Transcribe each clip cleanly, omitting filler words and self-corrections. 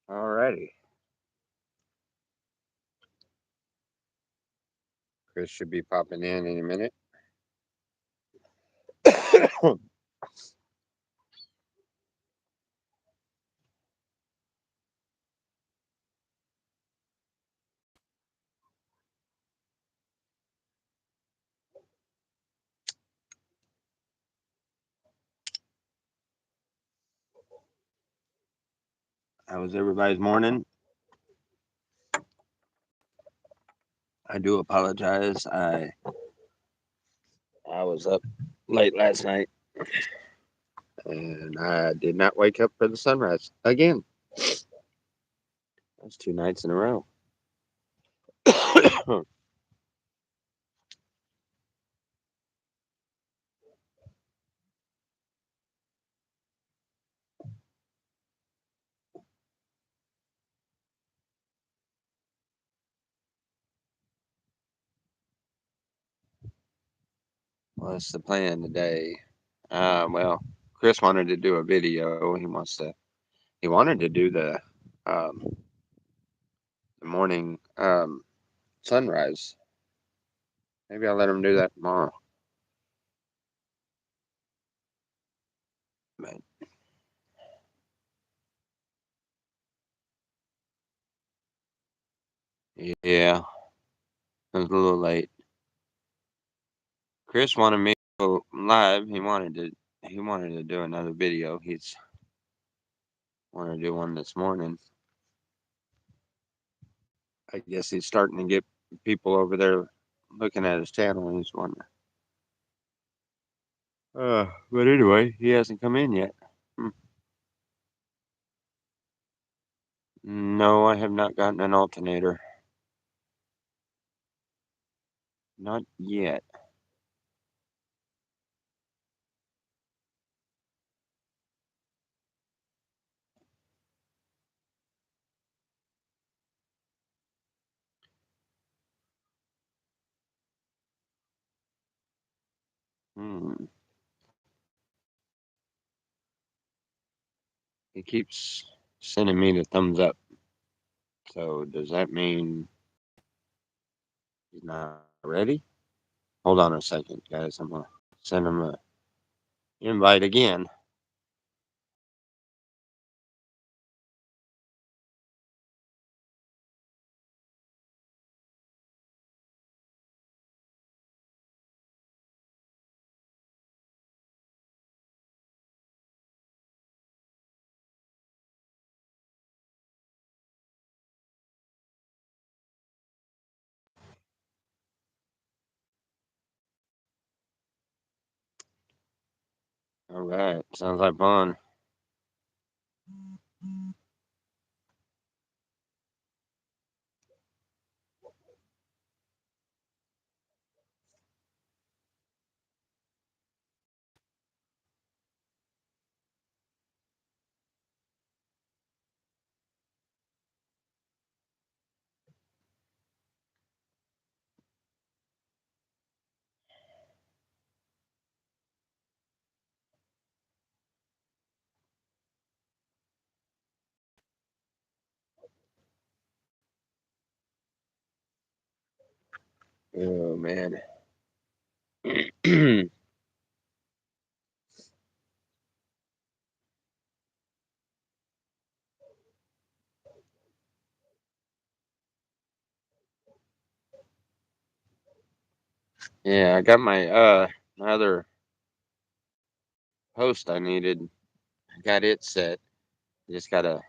Alrighty. Chris should be popping in any minute. How was everybody's morning? I do apologize. I was up late last night and I did not wake up for the sunrise again. That's 2 nights in a row. What's the plan today? Well, Chris wanted to do a video. He wanted to do um, the morning sunrise. Maybe I'll let him do that tomorrow. But yeah, it was a little late. Chris wanted me to go live. He wanted to do another video. He's wanted to do one this morning. I guess he's starting to get people over there looking at his channel, and he's wanting. But anyway, he hasn't come in yet. Hmm. No, I have not gotten an alternator. Not yet. Hmm. He keeps sending me the thumbs up. So does that mean he's not ready? Hold on a second, guys. I'm gonna send him a invite again. All right, sounds like fun. Oh man. Yeah, I got my other host I needed. I got it set. Just gotta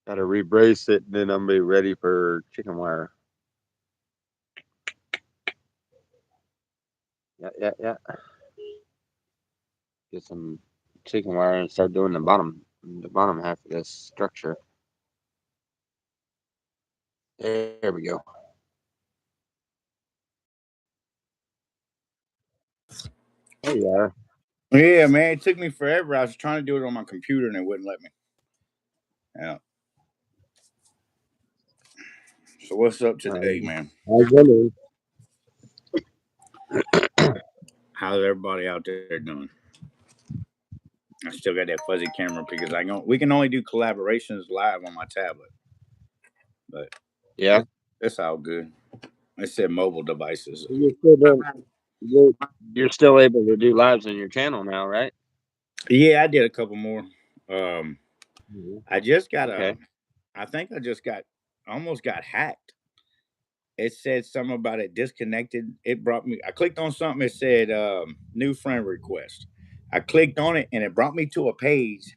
rebrace it, and then I'm be ready for chicken wire. Yeah. Get some chicken wire and start doing the bottom half of this structure. There we go. There you are. Yeah, man, it took me forever. I was trying to do it on my computer and it wouldn't let me. Yeah. So what's up today, man? How's everybody out there doing? I still got that fuzzy camera because we can only do collaborations live on my tablet. But Yeah. it's all good. It said mobile devices. You're still doing, you're, you're still able to do lives on your channel now, right? Yeah, I did a couple more. Um, Mhm. I just got Okay. I think I just almost got hacked. It said something about it disconnected. It brought me. I clicked on something. It said new friend request. I clicked on it and it brought me to a page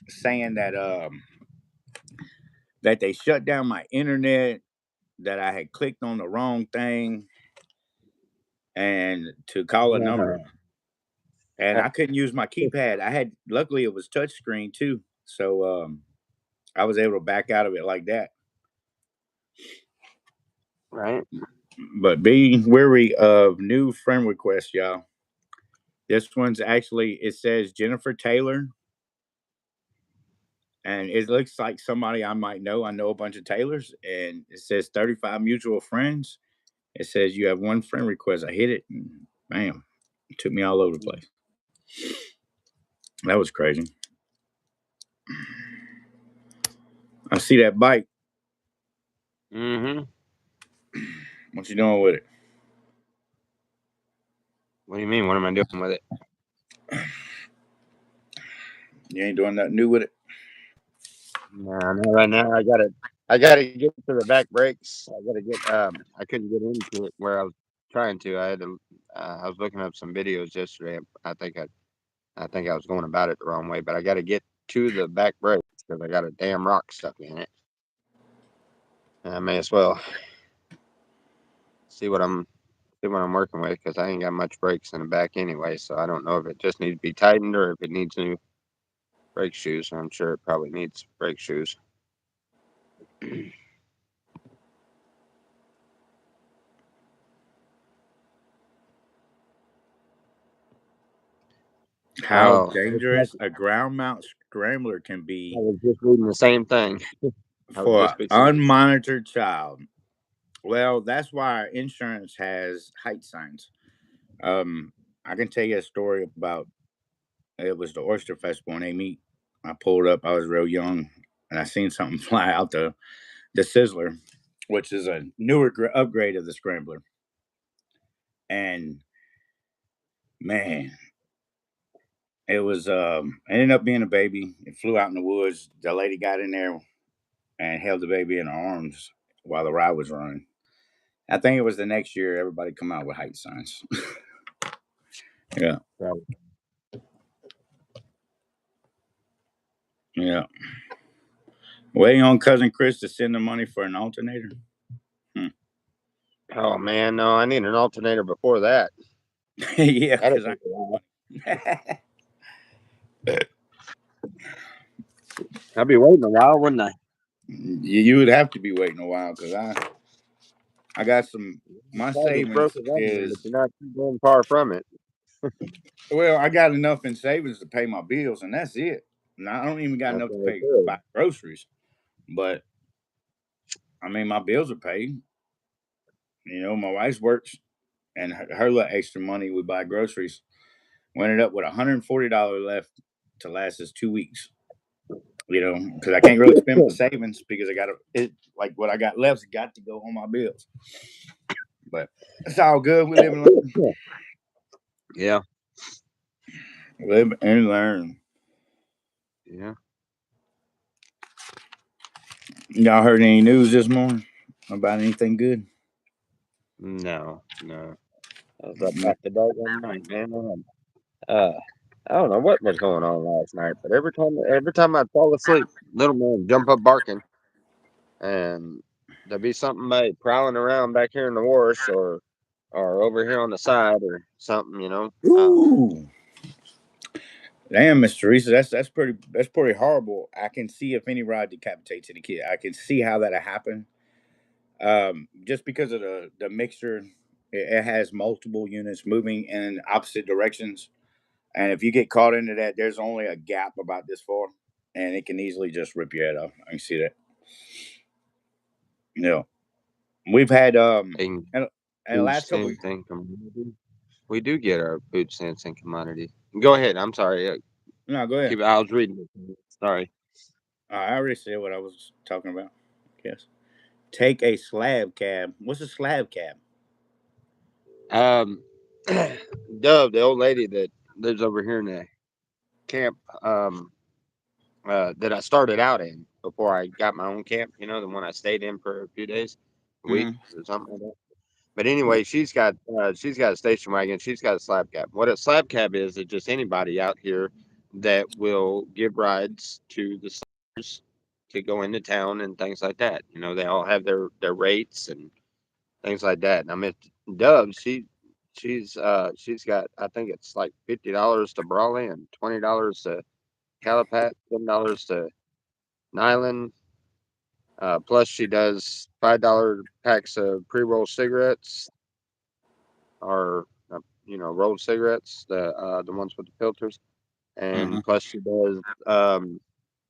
saying that they shut down my internet. That I had clicked on the wrong thing and to call a number. And I couldn't use my keypad. Luckily it was touchscreen too, so I was able to back out of it like that. Right. But be wary of new friend requests, y'all. This one's actually it says Jennifer Taylor, and it looks like somebody I might know. I know a bunch of Taylors, and it says 35 mutual friends. It says you have one friend request. I hit it, and bam, it took me all over the place. That was crazy. I see that bike. Mm-hmm. What you doing with it? What do you mean? What am I doing with it? You ain't doing nothing new with it. Nah, not right now. I gotta get to the back brakes. I gotta get I couldn't get into it where I was trying to. I was looking up some videos yesterday. I think I was going about it the wrong way, but I gotta get to the back brakes because I got a damn rock stuck in it. I may as well see what I'm see what I'm working with because I ain't got much brakes in the back anyway. So I don't know if it just needs to be tightened or if it needs new brake shoes. I'm sure it probably needs brake shoes. How Oh, dangerous a ground mount scrambler can I be was just reading the same thing. I was for just an fixing to. unmonitored child. Well, that's why our insurance has height signs. Um, I can tell you a story about it was the Oyster Festival in Amite. I pulled up. I was real young, and I seen something fly out the Sizzler, which is a newer upgrade of the Scrambler. And man, it was ended up being a baby. It flew out in the woods. The lady got in there and held the baby in her arms while the ride was running. I think it was the next year everybody come out with height signs. Yeah, Right. yeah. Waiting on cousin Chris to send the money for an alternator. Hmm. Oh man, no, I need an alternator before that. Yeah, That'll because I take a while. I'd be waiting a while, wouldn't I? you would have to be waiting a while because I got some my Probably as savings broke as I am, but is you're not too damn far from it. well I got enough in savings to pay my bills and that's it. Now, I don't even got That's enough to what I pay said. buy groceries, but I mean my bills are paid. You know my wife's works and her little extra money we buy groceries. We ended up with $140 left to last us 2 weeks. You know, because I can't really spend my savings because I got to, it like what I got left's got to go on my bills. But it's all good. We live and learn. Yeah, Live and learn. yeah. Y'all heard any news this morning about anything good? No, no. I was up half the doggone night, man. Uh, I don't know what was going on last night, but every time I'd fall asleep, little man jump up barking, and there'd be something like prowling around back here in the wash or over here on the side or something, you know. Ooh, damn, Miss Teresa, that's pretty horrible. I can see if any ride decapitates any kid. I can see how that'll happen. Just because of the mixture, it has multiple units moving in opposite directions. And if you get caught into that, there's only a gap about this far, and it can easily just rip your head off. I can see that. You know, we've had In and the food last couple. stamps and commodity, we do get our food stamps and commodity. Go ahead. I'm sorry. No, go ahead. I was reading it. Sorry. I already said what I was talking about. Yes. Take a slab cab. What's a slab cab? Um, Dove, the old lady that lives over here in the camp, that I started out in before I got my own camp. You know, the one I stayed in for a few days, a week Mm-hmm. or something like that. But anyway, she's got a station wagon. She's got a slab cab. What a slab cab is just anybody out here that will give rides to the stores to go into town and things like that. You know, they all have their rates and things like that. And I mean, Dove, she's got, I think it's like $50 to Brawley and $20 to Calipat, $10 to Nyland. Plus, she does $5 packs of pre-roll cigarettes, or rolled cigarettes, the ones with the filters, Mm-hmm. and plus she does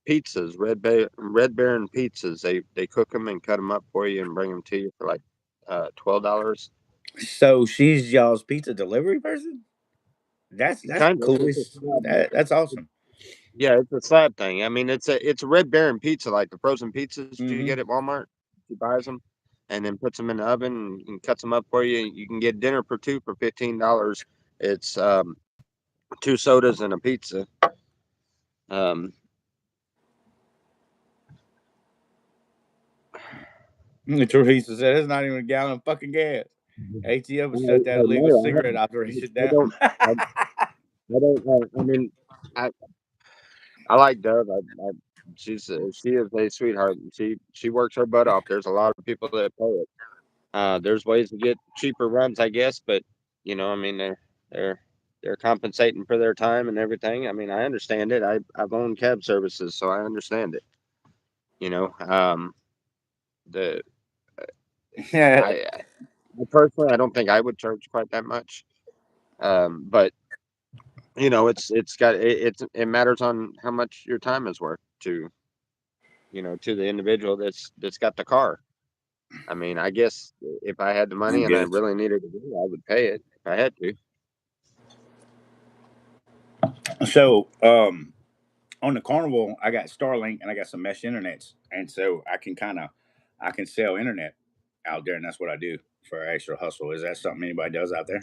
pizzas, Red Baron pizzas. They cook them and cut them up for you and bring them to you for like $12. So she's y'all's pizza delivery person. That's Kind of. cool. That's awesome. Yeah, it's a slab thing. I mean, it's a Red Baron pizza, like the frozen pizzas you get Mm-hmm. at Walmart. She buys them and then puts them in the oven and cuts them up for you. You can get dinner for two for $15. It's two sodas and a pizza. Um, Teresa said it's not even a gallon of fucking gas. ATF I, will shut that I illegal know. cigarette operation I down. don't. I, I don't. I mean, I I like Dove. She is a sweetheart. She works her butt off. There's a lot of people that pay it. There's ways to get cheaper runs, I guess, but I mean, they're they're compensating for their time and everything. I mean, I understand it. I've owned cab services, so I understand it. You know, the Yeah. I personally, I don't think I would charge quite that much. But it matters on how much your time is worth to the individual that's got the car. I mean, I guess if I had the I money and I guess. really needed to go, I would pay it if I had to. So, on the Carnival, I got Starlink and I got some mesh internets, and so I can sell internet out there, and that's what I do for extra hustle. Is that something anybody does out there?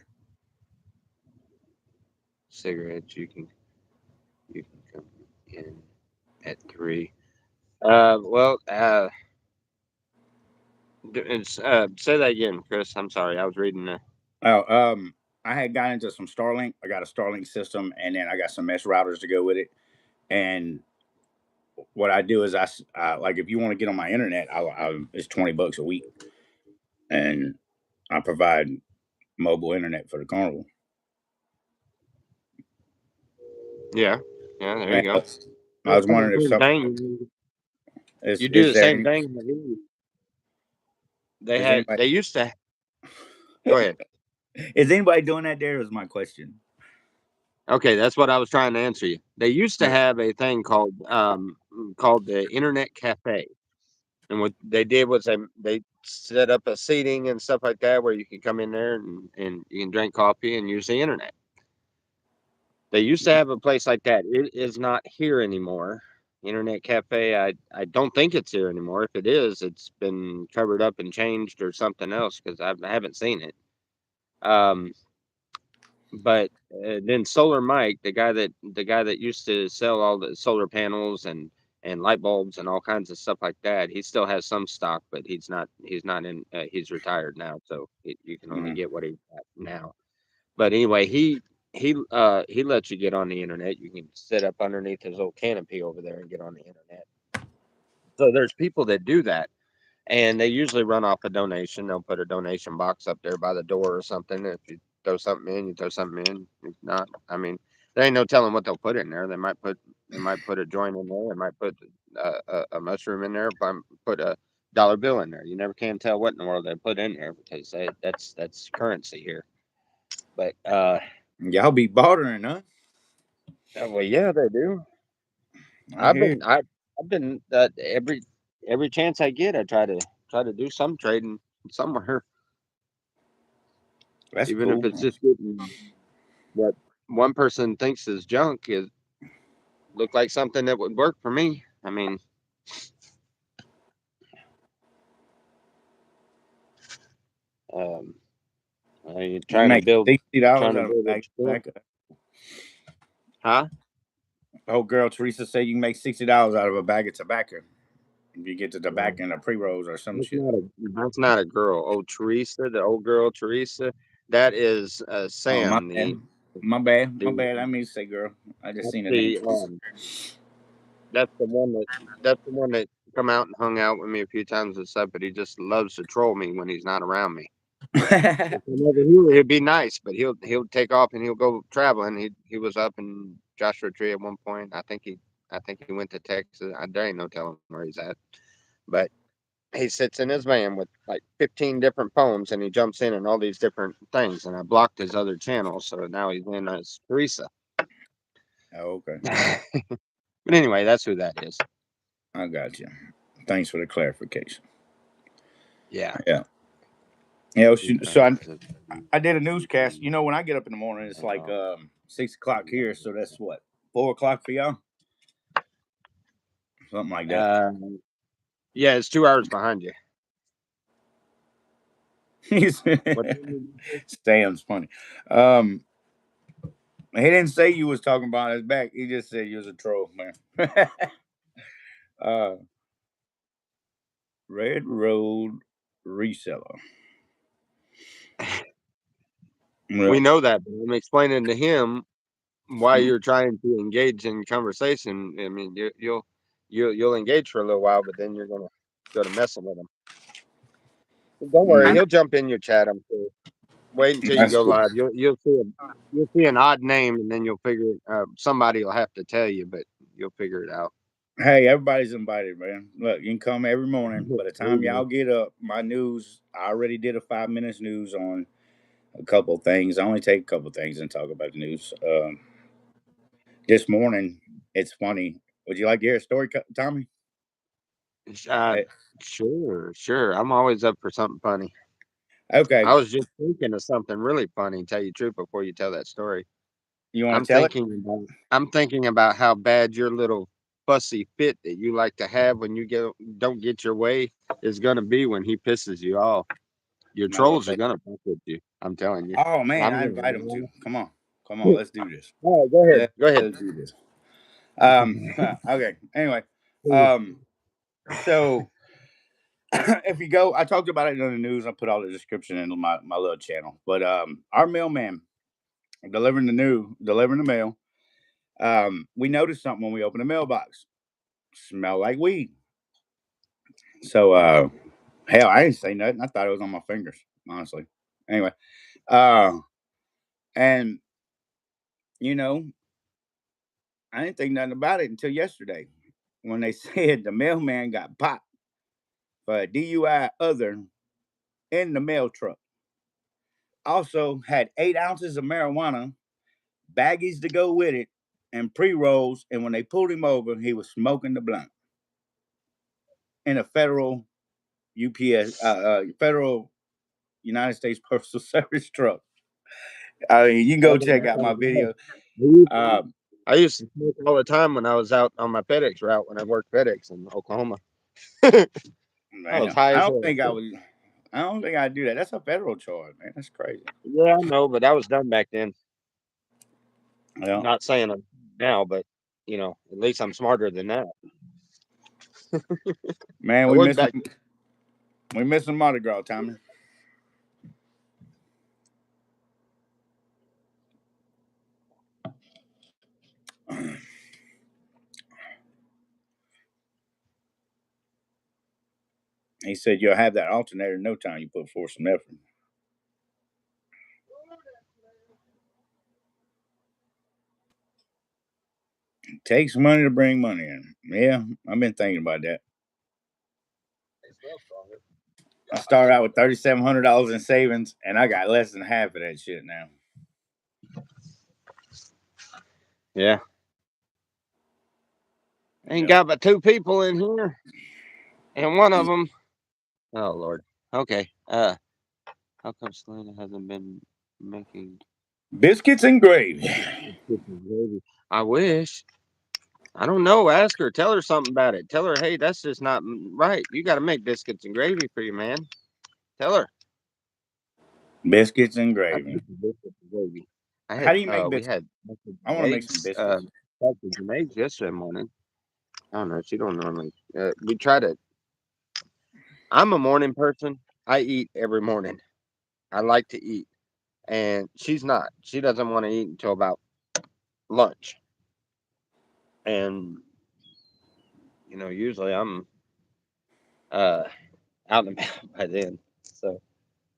Cigarettes, you can come in at 3. Well, say that again, Chris. I'm sorry, I was reading the. Oh, I had got into some Starlink. I got a Starlink system, and then I got some mesh routers to go with it. And what I do is like if you want to get on my internet, it's $20 a week, and I provide mobile internet for the Carnival. Yeah, yeah. There you And go. I Well, was it's kind of wondering the if same some thing. You do is the there same any thing. is anybody They used to. Go ahead. is anybody doing that? There is my question. Okay, that's what I was trying to answer you. They used to Okay. have a thing called the Internet Cafe, and what they did was they set up a seating and stuff like that where you can come in there and you can drink coffee and use the internet. They used to have a place like that. It is not here anymore. Internet Cafe, I don't think it's here anymore. If it is, it's been covered up and changed or something else because I haven't seen it. Um, but then Solar Mike, the guy that used to sell all the solar panels and light bulbs and all kinds of stuff like that, he still has some stock, but he's not in. He's retired now, so you can only Mhm. get what he got now. But anyway, he lets you get on the internet. You can sit up underneath his little canopy over there and get on the internet. So there's people that do that, and they usually run off a donation. They'll put a donation box up there by the door or something. If you throw something in, you throw something in. If not, I mean, there ain't no telling what they'll put in there. They might put a joint in there. They might put a mushroom in there. Put a dollar bill in there. You never can tell what in the world they put in there because that's currency here. But Y'all be bartering, huh? well, yeah, they do. I I've hear been you. I I've been every chance I get, I try to do some trading somewhere, That's even if cool. it's just getting what one person thinks is junk is. looked like something that would work for me. I mean, um, you're You trying to make build, $60 trying to out of a build a bag of store, tobacco. huh? Oh, girl, Teresa said you can make $60 out of a bag of tobacco if you get the Well, tobacco and the pre rolls or some shit. that's not a girl. Oh, Teresa, the old girl Teresa. That is Oh, my Sam. bad. My bad. My The bad. I mean to say girl. I just that's seen the name the Teresa. that's the one that that's the one that come out and hung out with me a few times and stuff. But he just loves to troll me when he's not around me. If I'm over here, he'll be nice, but he'll take off and he'll go traveling. He was up in Joshua Tree at one point. I think he went to Texas. There ain't no telling where he's at. But he sits in his van with like 15 different phones and he jumps in and all these different things. And I blocked his other channels, so now he's in as Teresa. Oh, okay. But anyway, that's who that is. I got you. Thanks for the clarification. Yeah. Yeah. Yeah. He So tries to. I did a newscast. You know, when I get up in the morning, it's like 6 o'clock here. So that's what, 4 o'clock for y'all? Something like that. Yeah, it's 2 hours behind you. What? Sam's funny. Um, he didn't say you was talking about his back. He just said you was a troll, man. uh, Red Road Reseller. We Yeah. know that, but I'm explaining to him why you're trying to engage in conversation. I mean, you'll engage for a little while, but then you're gonna go to messing with him. Don't worry, Man, he'll jump in your chat. I'm sure. Wait until you that's go cool. live. You'll see an odd name, and then you'll figure somebody will have to tell you, but you'll figure it out. Hey, everybody's invited, man. Look, you can come every morning. By the There time y'all you get up, my news, I already did a 5 minutes news on a couple things. I only take a couple things and talk about the news. This morning, it's funny. Would you like to hear a story, Tommy? go. Sure. I'm always up for something funny. Okay, I was just thinking of something really funny. Tell you the truth before you tell that story. you want I'm to tell it? thinking about how bad your little fussy fit that you like to have when you don't get your way is gonna be when he pisses you off. Your My little trolls are face. gonna fuck with you. I'm telling you. Oh And man, I'm I gonna invite him to. laugh. Come on, let's do this. All right, go ahead. Let's Go ahead. do this. Okay. Anyway, um, so if you go, I talked about it in the news. I put all the description in my little channel. But our mailman delivering the mail. We noticed something when we opened the mailbox. Smell like weed. So hell, I didn't say nothing. I thought it was on my fingers, honestly. Anyway, uh, and you know, I didn't think nothing about it until yesterday when they said the mailman got popped for a DUI other in the mail truck. Also had 8 ounces of marijuana, baggies to go with it, and pre rolls. And when they pulled him over, he was smoking the blunt in a federal federal United States Postal Service truck. I mean, you can go check out my video. Um, I used to smoke all the time when I was out on my FedEx route when I worked FedEx in Oklahoma. I was man, high as hell. I don't think I'd do that. That's a federal charge, man. That's crazy. Yeah, I know, but that was done back then. Yeah, Not saying I'm now, but at least I'm smarter than that. man, I worked back. we missing Mardi Gras, Tommy. He said you'll have that alternator in no time. You put forth some effort. It takes money to bring money in. Yeah, I've been thinking about that. I started out with $3,700 in savings, and I got less than half of that shit now. Yeah, ain't Yeah. got but two people in here, and one of them. Oh Lord. Okay. How come Selena hasn't been making Biscuits and gravy. gravy? I wish. I don't know. Ask her. Tell her something about it. Tell her, hey, that's just not right. You got to make biscuits and gravy for your man. Tell her. Biscuits and I gravy. made some biscuits and gravy. I How had do you make we biscuits? had I want to make some biscuits. sausage and eggs yesterday morning. I don't know. She don't normally. We try to. I'm a morning person. I eat every morning. I like to eat, and she's not. She doesn't want to eat until about lunch. And usually I'm uh out and about by then. So,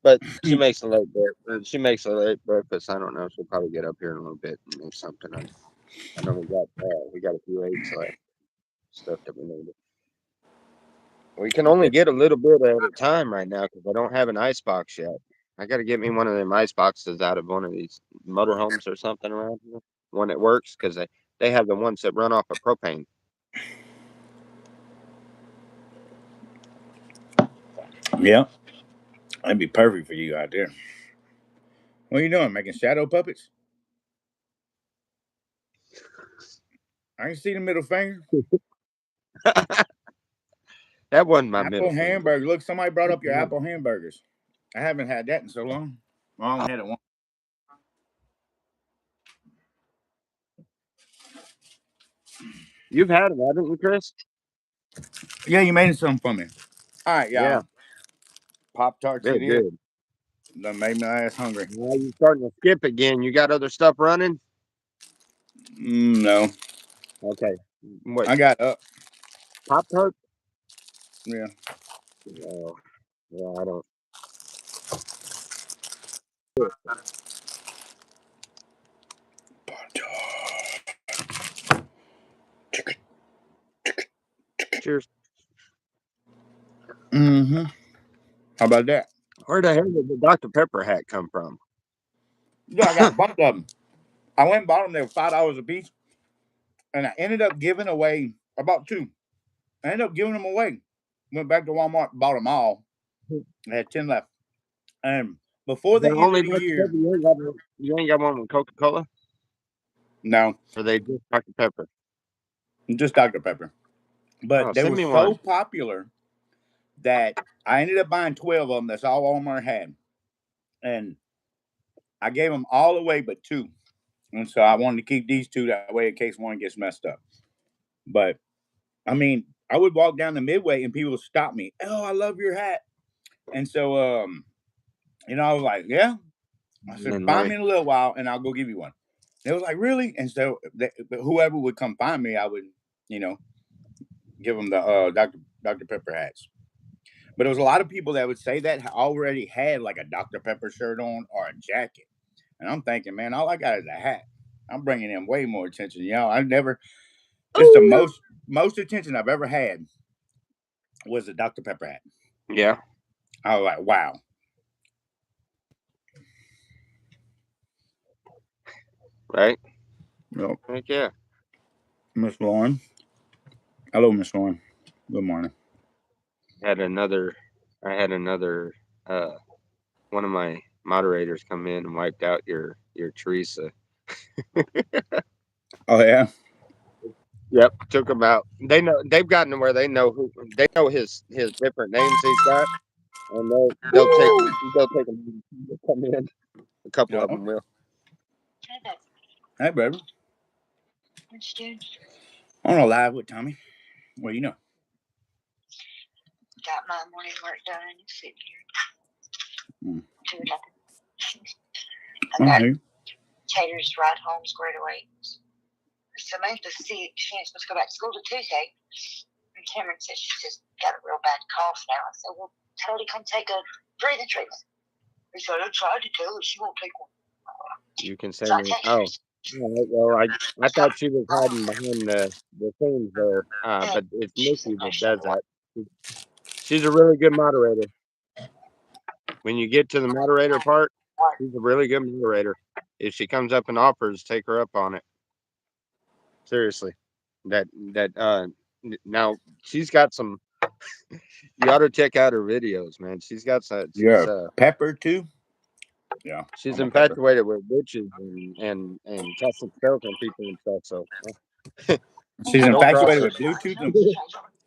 but she makes a late breakfast. I don't know. She'll probably get up here in a little bit and make something. I know we got a few eggs left, stuff that we need. We can only get a little bit at a time right now because I don't have an ice box yet. I got to get me one of them ice boxes out of one of these motorhomes or something around here. One that works because they have the ones that run off of propane. Yeah, that'd be perfect for you out there. What are you doing? Making shadow puppets? I can see the middle finger. That wasn't my middle Apple finger. hamburger. Look, somebody brought up your apple hamburgers. I haven't had that in so long. Well, I only had it once. You've had it, haven't you, Chris? Yeah, you made some for me. All right, Yeah, y'all. Pop tarts they're it is. good. That made my ass hungry. Now you're starting to skip again. You got other stuff running? No, Okay. What, I got up. Pop Tart? Yeah. No. Yeah, I don't. Cheers. Mm-hmm. How about that? Where the hell did the Dr. Pepper hat come from? Yeah, I got a bunch of them. I went and bought them. They were $5 a piece, and I ended up giving away about two. I ended up giving them away. Went back to Walmart, bought them all. I had 10 left. And before The the end of only the Dr. year, Pepper you ain't got one with Coca Cola, no, or they just Dr. Pepper? just Dr. Pepper. Oh, But they send were me so one. popular that I ended up buying 12 of them. That's all Walmart had. And I gave them all away but two. And so I wanted to keep these two that way in case one gets messed up. But I mean, I would walk down the Midway and people would stop me. Oh, I love your hat. And so, I was like, yeah. I said, And find right. me in a little while and I'll go give you one. They was like, really? And so, whoever would come find me, I would, you know, give them the Dr. Pepper hats. But there was a lot of people that would say that already had like a Dr. Pepper shirt on or a jacket. And I'm thinking, man, all I got is a hat. I'm bringing in way more attention. I never. It's the most attention I've ever had was a Dr. Pepper hat. Yeah. I was like, wow. Right. Well, Heck yeah. Miss Lauren. Hello, Miss Lauren. Good morning. Had another. I had another. Uh, One of my moderators come in and wiped out your Teresa. Oh yeah. Yep, took them out. They've gotten to where they know his different names he's got, and they'll take them come in. A couple of Oh, them will. hey, baby. On a live with Tommy. Well, you know. Got my morning work done and sitting here doing nothing. I got Tater's ride home squared away. Samantha sick. She ain't supposed to go back to school till Tuesday. And Cameron said she's just got a real bad cough now. I said, well, tell her to come take a breathing treatment. He said, I tried to tell her she won't take one. You can say So I me. texted Oh, her. all right, well, I thought she was hiding behind the scenes there, but it's Nikki that does that. She's a really good moderator. When you get to the moderator part, she's a really good moderator. If she comes up and offers, take her up on it. Seriously, that now she's got some. You ought to check out her videos, man. She's got some. Yeah. Pepper too. Yeah. She's I'm a pepper. infatuated with witches and testing spells on people and stuff. So She's Don't cross infatuated it. with Bluetooth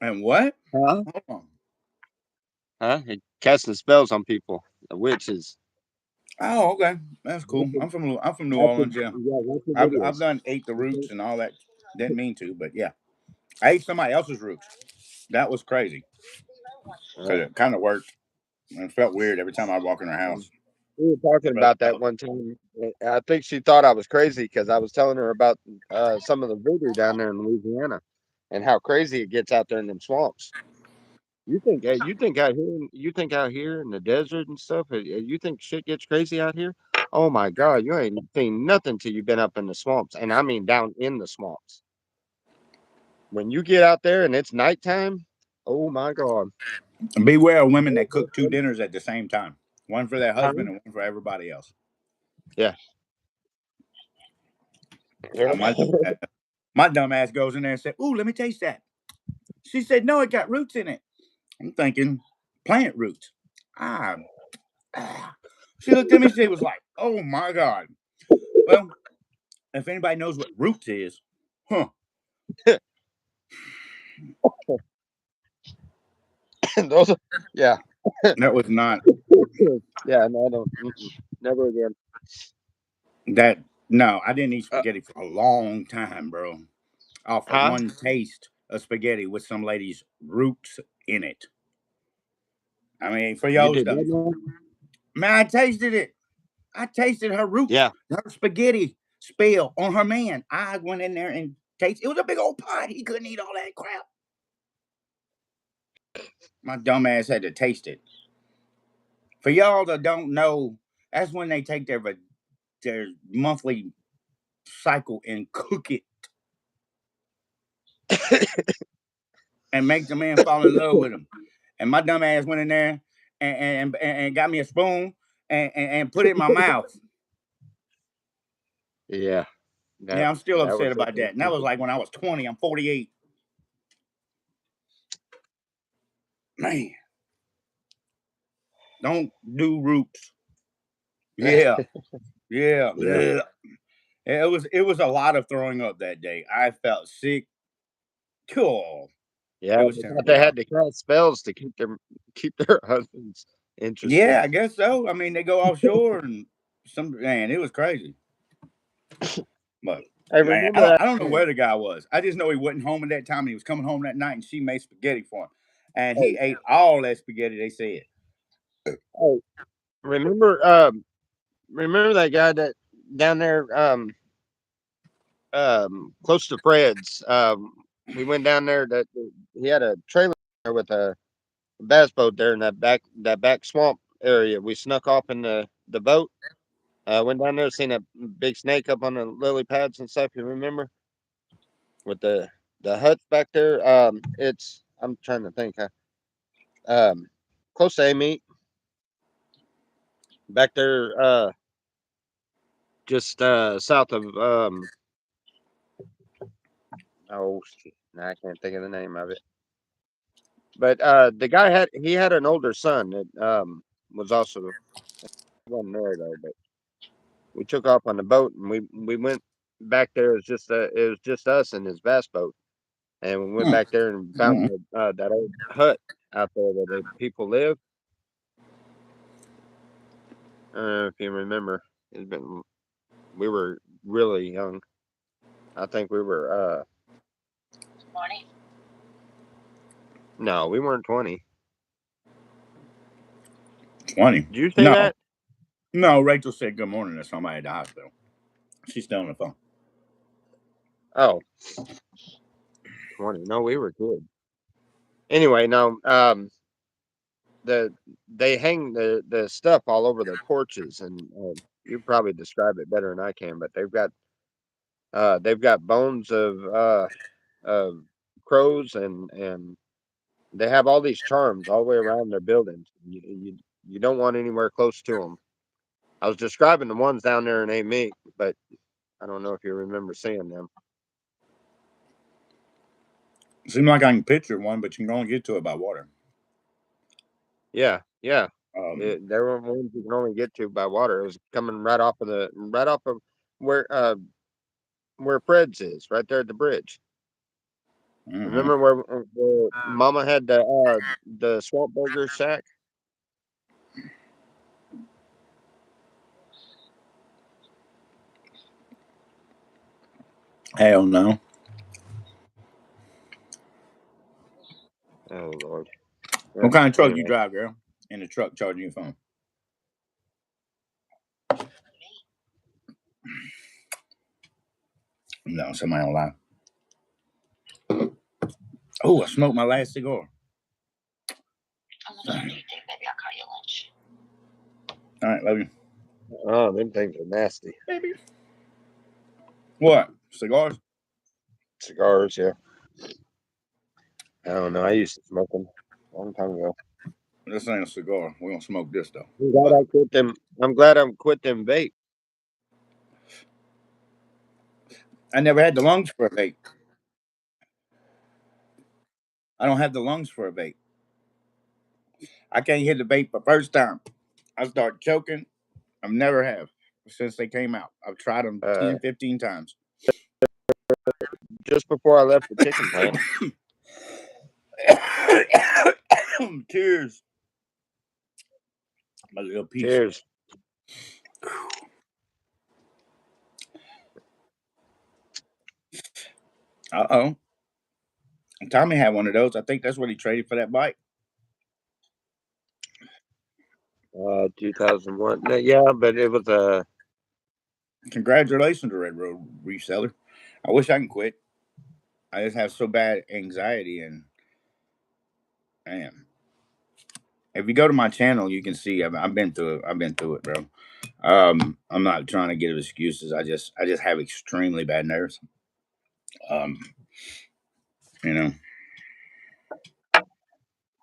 and what? Huh? Hold on. Huh? It casting spells on people. The witches. Oh, okay, that's cool. I'm from New Orleans. Yeah, watch the I've videos. done ate the roots and all that. Didn't mean to, but yeah, I ate somebody else's roots. That was crazy because it kind of worked. And it felt weird every time I walk in her house. We were talking But about that one time. I think she thought I was crazy because I was telling her about some of the voodoo down there in Louisiana and how crazy it gets out there in them swamps. You think you think out here in the desert and stuff, you think shit gets crazy out here? Oh my God, you ain't seen nothing till you've been up in the swamps, and I mean down in the swamps. When you get out there and it's nighttime, oh my God. beware of women that cook 2 dinners at the same time, one for their Huh? husband and one for everybody else. Yeah. My dumb ass goes in there and said, "Ooh, let me taste that." She said, "No, it got roots in it." I'm thinking, plant roots. Ah. She looked at me. She was like, "Oh my God." Well, if anybody knows what roots is, huh? Those, yeah, That was not yeah. No, I don't. Never again. that. No, I didn't eat spaghetti for a long time, bro. Off of Huh? one taste of spaghetti with some lady's roots in it. I mean, for You y'all's did done. that, Man, I tasted it. I tasted her roots, yeah. her spaghetti spill on her man. I went in there and tasted. It was a big old pot. He couldn't eat all that crap. My dumb ass had to taste it. For y'all that don't know, that's when they take their monthly cycle and cook it and make the man fall in love with them. And my dumb ass went in there and got me a spoon and put it in my mouth. Yeah. Yeah, I'm still That upset was about that. And that was like when I was 20. I'm 48. Man, don't do roots. Yeah, yeah. yeah. It was a lot of throwing up that day. I felt sick. Cool. Yeah, It was they thought terrible, they y'all. had to cast spells to keep their husbands interested. Yeah, I guess so. I mean, they go offshore and man, it was crazy. But I man, remember that. I don't know where the guy was. I just know he wasn't home at that time. He was coming home that night, and she made spaghetti for him, and he ate all that spaghetti. They said, Oh, remember remember that guy that down there close to Fred's. We went down there that he had a trailer with a bass boat there in that back swamp area. We snuck off in the boat. Went down there, seen a big snake up on the lily pads and stuff. You remember with the huts back there? It's I'm trying to think. Um, close to Amy, back there. Just south of oh, shit, nah, I can't think of the name of it. But the guy had an older son that was also wasn't there though. But we took off on the boat and we went back there. It was just us and his bass boat, and we went hmm, back there and found that old hut out there where the people live. I don't know if you remember. We were really young. I think we were 20. no, we weren't 20. 20. Did you say No, that? no. Rachel said good morning to somebody at the hospital. She's still on the phone. Oh, 20. No, we were good. Anyway, no, the they hang the stuff all over their porches, and you probably describe it better than I can, but they've got bones of crows, and they have all these charms all the way around their buildings. You don't want anywhere close to them. I was describing the ones down there in Amy, but I don't know if you remember seeing them. Seems like I can picture one, but you can only get to it by water. Yeah, yeah. Um, There were ones you can only get to by water. It was coming right off of where Fred's is, right there at the bridge. Remember where Mama had the Swamp Burger shack? Hell no. Oh Lord. What kind of truck you Anyway. drive, girl? In the truck charging your phone. No, somebody don't lie. Oh, I smoked my last cigar. Baby, I'll call you lunch. All right, love you. Oh, them things are nasty. Baby. What? Cigars? Cigars, yeah. I don't know. I used to smoke them a long time ago. This ain't a cigar. We don't smoke this though. I'm glad I quit them. I'm glad I quit them vape. I never had the lungs for a vape. I don't have the lungs for a vape. I can't hit the vape the first time. I start choking. I never have since they came out. I've tried them 10, 15 times. Just before I left the chicken plant. Cheers. My little piece. Cheers. Uh-oh. Tommy had one of those. I think that's what he traded for that bike. 2001. Yeah, but it was a. Congratulations, Red Road reseller. I wish I can quit. I just have so bad anxiety and damn. If you go to my channel, you can see I've been through it. I've been through it, bro. I'm not trying to give excuses. I just have extremely bad nerves. You know.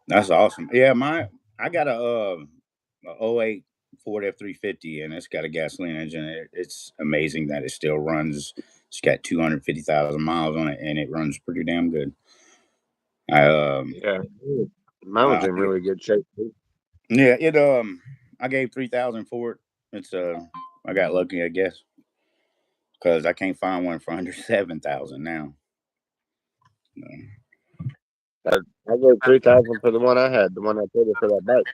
That's awesome. Yeah, I got a 08 Ford F350 and it's got a gasoline engine. It's amazing that it still runs. It's got 250,000 miles on it and it runs pretty damn good. Yeah, mine was in really good shape too. Yeah, I gave 3,000 for it. It's I got lucky, I guess, because I can't find one for under 7,000 now. I gave 3,000 for the one I had, the one I traded for that bike.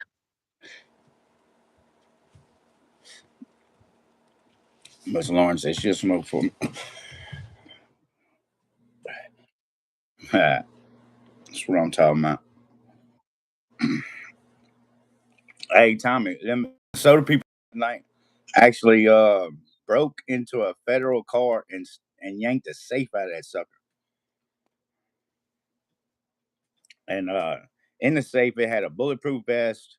Miss Lauren says she'll smoke for me. That's what I'm talking about. Hey, Tommy, them soda people tonight actually broke into a federal car and yanked the safe out of that sucker. And in the safe, it had a bulletproof vest,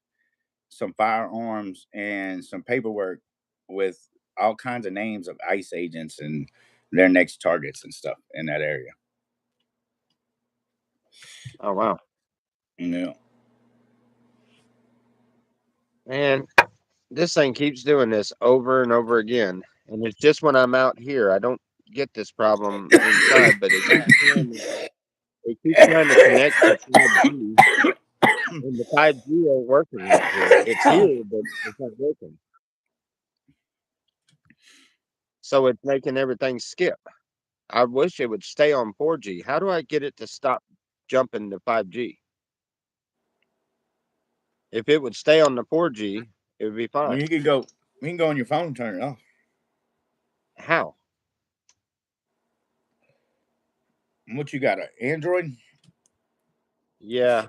some firearms, and some paperwork with all kinds of names of ICE agents and their next targets and stuff in that area. Oh wow! Yeah. And this thing keeps doing this over and over again, and it's just when I'm out here I don't get this problem inside, but it keeps trying to connect to 5G, and the 5G ain't working right here. It's here, but it's not working. So it's making everything skip. I wish it would stay on 4G. How do I get it to stop jumping to 5G? If it would stay on the 4G, it would be fine. Well, you can go on your phone and turn it off. How? What you got, an Android? Yeah,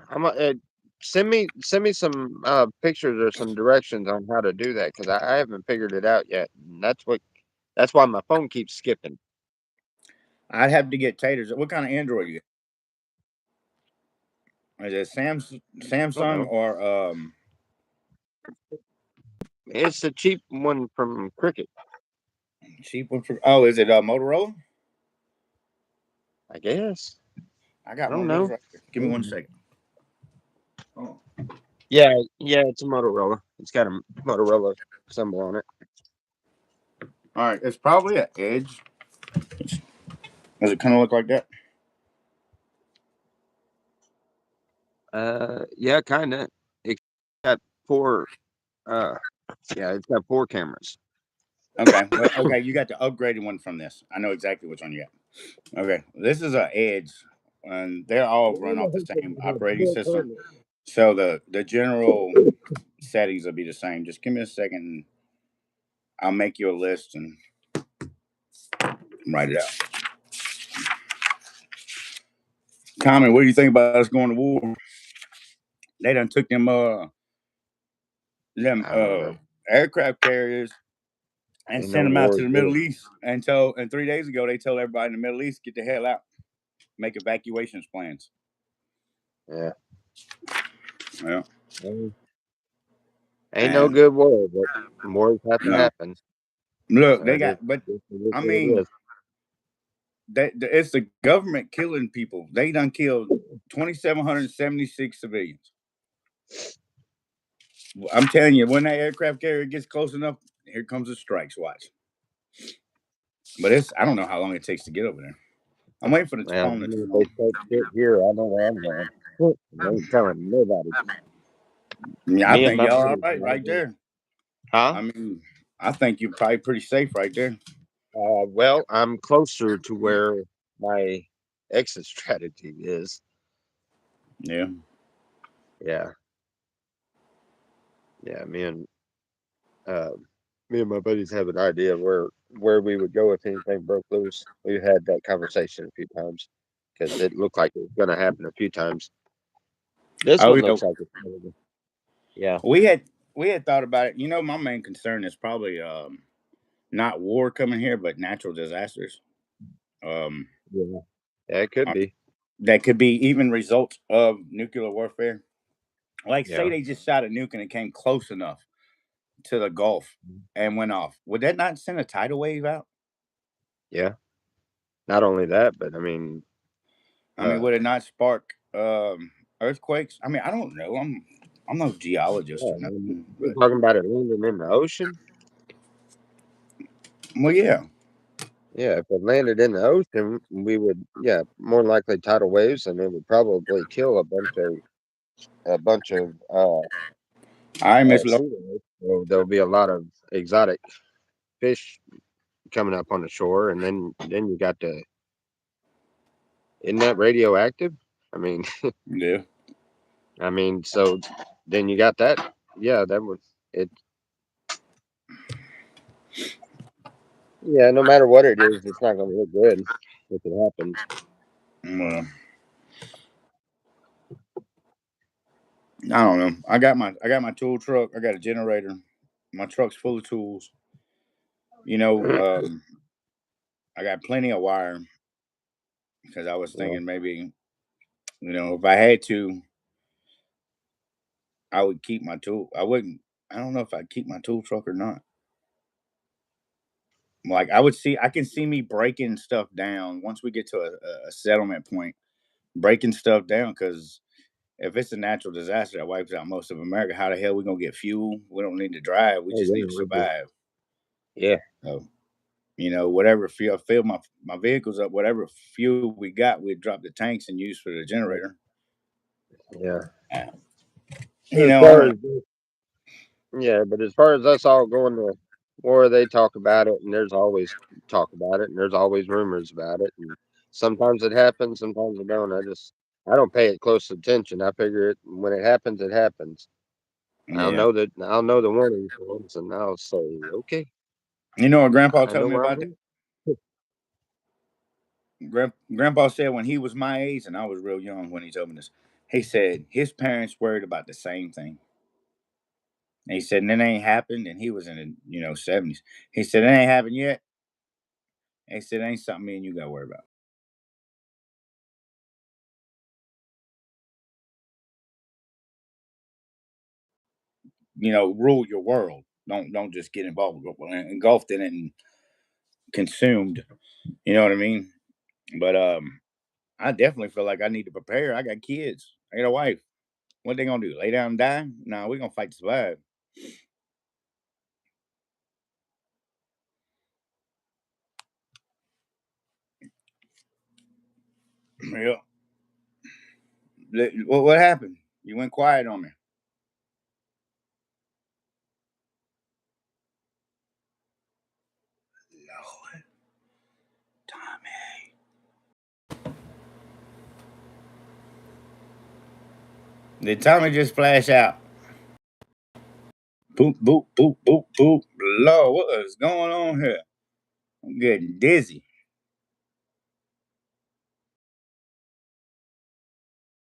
send me some pictures or some directions on how to do that because I haven't figured it out yet. And that's why my phone keeps skipping. I'd have to get Taters. What kind of Android you got? Is it Samsung or It's a cheap one from Cricket. cheap one for? Oh, is it Motorola? I guess. I got I don't one of those know. right here. Give me 1 second. Oh. Yeah, it's a Motorola. It's got a Motorola symbol on it. All right, it's probably an Edge. Does it kind of look like that? Yeah, kind of. It's got four. It's got 4 cameras. Okay, okay, you got the upgraded one from this. I know exactly which one you got. Okay, this is an Edge and they're all run off the same operating system. So the general settings will be the same. Just give me a second. I'll make you a list and write it out. Tommy, what do you think about us going to war? They done took them aircraft carriers and Ain't sent no them out war to the good. Middle East. And 3 days ago, they told everybody in the Middle East, get the hell out, make evacuations plans. Yeah. Well, ain't no good war, but wars have to happen. Look, they got, but I mean, is. it's the government killing people. They done killed 2,776 civilians. I'm telling you, when that aircraft carrier gets close enough, here comes the strikes. Watch. But I don't know how long it takes to get over there. I'm waiting for the phone to turn on. They start shit here. I know where I'm going. They ain't telling nobody. Yeah, I think y'all all right there. Huh? I mean, I think you're probably pretty safe right there. Well, I'm closer to where my exit strategy is. Yeah. Yeah. Yeah, me and my buddies have an idea of where we would go if anything broke loose. We've had that conversation a few times because it looked like it was going to happen a few times. This one looks like it's going to. Yeah. We had thought about it. You know, my main concern is probably not war coming here, but natural disasters. Yeah, it could be. That could be even results of nuclear warfare. Like, say they just shot a nuke and it came close enough to the Gulf and went off. Would that not send a tidal wave out? Yeah. Not only that, but I mean, would it not spark earthquakes? I mean, I don't know. I'm no geologist or nothing. You're talking about it landing in the ocean? Well, yeah. Yeah, if it landed in the ocean, we would, more likely tidal waves, and it would probably kill a bunch of All right, Miss Lowe. So there'll be a lot of exotic fish coming up on the shore, and then you got isn't that radioactive? I mean, yeah. I mean, so then you got that. Yeah, that would it. Yeah, no matter what it is, it's not going to look good if it happens. Well, I don't know. I got my tool truck. I got a generator. My truck's full of tools. You know, I got plenty of wire because I was thinking maybe, if I had to, I would keep my tool. I wouldn't. I don't know if I'd keep my tool truck or not. Like, I can see me breaking stuff down once we get to a settlement point, breaking stuff down, because if it's a natural disaster that wipes out most of America, how the hell we gonna get fuel? We don't need to drive. We just need to survive. Yeah. So, whatever fuel, fill my vehicles up, whatever fuel we got, we'd drop the tanks and use for the generator. Yeah. But as far as us all going to war, they talk about it, and there's always talk about it, and there's always rumors about it, and sometimes it happens, sometimes it don't. I don't pay it close attention. I figure it when it happens, it happens. I'll know the warning signs, and I'll say, okay. You know what Grandpa told me about that? Grandpa said when he was my age, and I was real young when he told me this, he said his parents worried about the same thing. And he said, and it ain't happened, and he was in the 70s. He said, it ain't happened yet. And he said, it ain't something me and you got to worry about. Rule your world. Don't just get engulfed in it and consumed. You know what I mean? But I definitely feel like I need to prepare. I got kids. I got a wife. What they gonna do? Lay down and die? No, we're gonna fight to survive. Yeah. What happened? You went quiet on me. Lord. Tommy. Did Tommy just flash out? Boop, boop, boop, boop, boop. Lord, what is going on here? I'm getting dizzy.